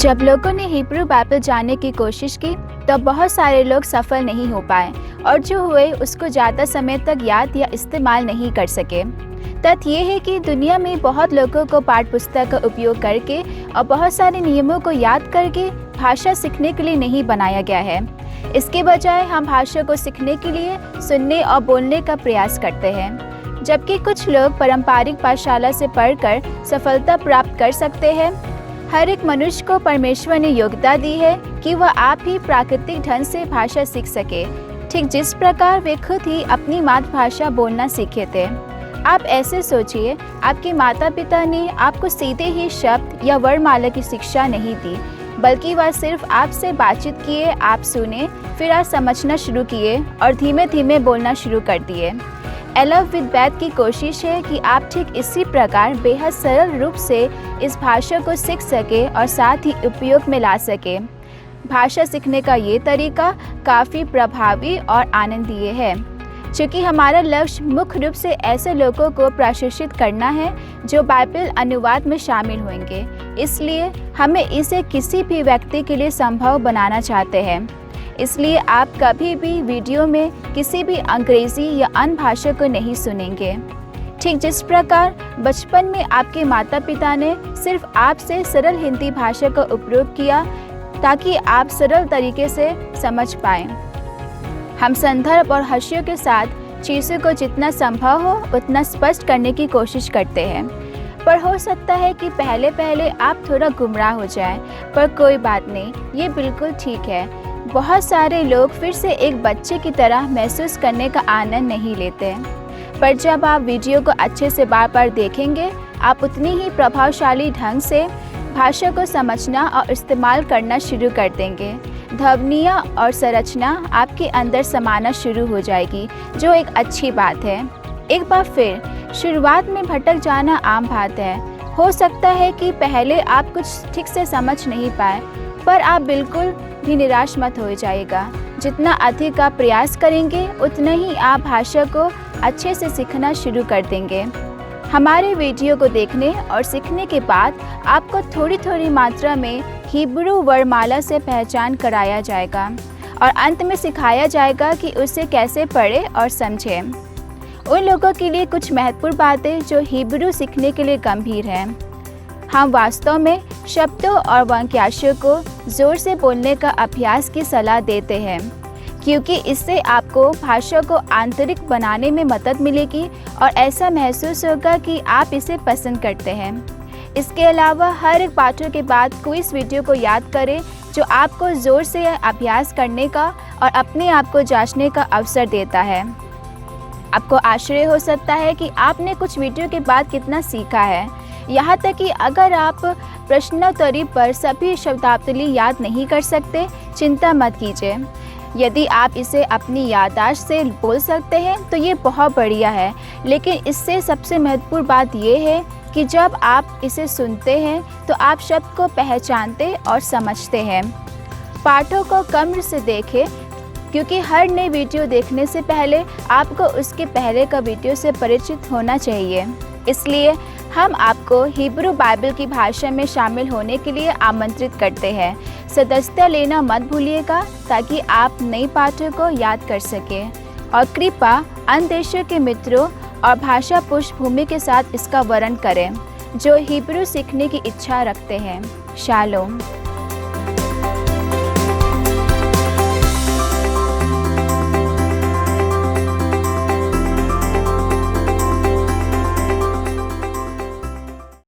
जब लोगों ने हिब्रू बाइबल जानने की कोशिश की तो बहुत सारे लोग सफल नहीं हो पाए और जो हुए उसको ज़्यादा समय तक याद या इस्तेमाल नहीं कर सके। तथ्य ये है कि दुनिया में बहुत लोगों को पाठ्य पुस्तक का उपयोग करके और बहुत सारे नियमों को याद करके भाषा सीखने के लिए नहीं बनाया गया है। इसके बजाय हम भाषा को सीखने के लिए सुनने और बोलने का प्रयास करते हैं। जबकि कुछ लोग पारंपरिक पाठशाला से पढ़कर सफलता प्राप्त कर सकते हैं। हर एक मनुष्य को परमेश्वर ने योग्यता दी है कि वह आप ही प्राकृतिक ढंग से भाषा सीख सके, ठीक जिस प्रकार वे खुद ही अपनी मातृभाषा बोलना सीखे थे। आप ऐसे सोचिए, आपके माता पिता ने आपको सीधे ही शब्द या वर्णमाला की शिक्षा नहीं दी, बल्कि वह सिर्फ आपसे बातचीत किए, आप सुने, फिर आप समझना शुरू किए और धीमे धीमे बोलना शुरू कर दिए। एलव विद बैथ की कोशिश है कि आप ठीक इसी प्रकार बेहद सरल रूप से इस भाषा को सीख सके और साथ ही उपयोग में ला सके। भाषा सीखने का ये तरीका काफ़ी प्रभावी और आनंदीय है, क्योंकि हमारा लक्ष्य मुख्य रूप से ऐसे लोगों को प्रशिक्षित करना है जो बाइबल अनुवाद में शामिल होंगे। इसलिए हमें इसे किसी भी व्यक्ति के लिए संभव बनाना चाहते हैं। इसलिए आप कभी भी वीडियो में किसी भी अंग्रेज़ी या अन्य भाषा को नहीं सुनेंगे। ठीक जिस प्रकार बचपन में आपके माता पिता ने सिर्फ आपसे सरल हिंदी भाषा का उपयोग किया ताकि आप सरल तरीके से समझ पाएं। हम संदर्भ और हाशियों के साथ चीज़ों को जितना संभव हो उतना स्पष्ट करने की कोशिश करते हैं, पर हो सकता है कि पहले पहले आप थोड़ा गुमराह हो जाएं, पर कोई बात नहीं, ये बिल्कुल ठीक है। बहुत सारे लोग फिर से एक बच्चे की तरह महसूस करने का आनंद नहीं लेते, पर जब आप वीडियो को अच्छे से बार बार देखेंगे, आप उतनी ही प्रभावशाली ढंग से भाषा को समझना और इस्तेमाल करना शुरू कर देंगे। ध्वनियाँ और संरचना आपके अंदर समाना शुरू हो जाएगी, जो एक अच्छी बात है। एक बार फिर शुरुआत में भटक जाना आम बात है। हो सकता है कि पहले आप कुछ ठीक से समझ नहीं पाए, पर आप बिल्कुल भी निराश मत हो जाइएगा। जितना अधिक आप प्रयास करेंगे उतना ही आप भाषा को अच्छे से सीखना शुरू कर देंगे। हमारे वीडियो को देखने और सीखने के बाद आपको थोड़ी थोड़ी मात्रा में हिब्रू वर्णमाला से पहचान कराया जाएगा और अंत में सिखाया जाएगा कि उसे कैसे पढ़े और समझें। उन लोगों के लिए कुछ महत्वपूर्ण बातें जो हिब्रू सीखने के लिए गंभीर हैं। हम वास्तव में शब्दों और वाक्यांशों को ज़ोर से बोलने का अभ्यास की सलाह देते हैं, क्योंकि इससे आपको भाषा को आंतरिक बनाने में मदद मिलेगी और ऐसा महसूस होगा कि आप इसे पसंद करते हैं। इसके अलावा हर एक पाठों के बाद क्विज़ वीडियो को याद करें, जो आपको ज़ोर से अभ्यास करने का और अपने आप को जांचने का अवसर देता है। आपको आश्चर्य हो सकता है कि आपने कुछ वीडियो के बाद कितना सीखा है। यहाँ तक कि अगर आप प्रश्नोत्तरी पर सभी शब्दावली याद नहीं कर सकते, चिंता मत कीजिए। यदि आप इसे अपनी याददाश्त से बोल सकते हैं तो ये बहुत बढ़िया है, लेकिन इससे सबसे महत्वपूर्ण बात यह है कि जब आप इसे सुनते हैं तो आप शब्द को पहचानते और समझते हैं। पाठों को कब्र से देखें, क्योंकि हर नए वीडियो देखने से पहले आपको उसके पहले का वीडियो से परिचित होना चाहिए। इसलिए हम आपको हिब्रू बाइबल की भाषा में शामिल होने के लिए आमंत्रित करते हैं। सदस्यता लेना मत भूलिएगा ताकि आप नई पाठों को याद कर सकें, और कृपया अन्य देशों के मित्रों और भाषा पृष्ठभूमि के साथ इसका वर्णन करें जो हिब्रू सीखने की इच्छा रखते हैं। शालोम।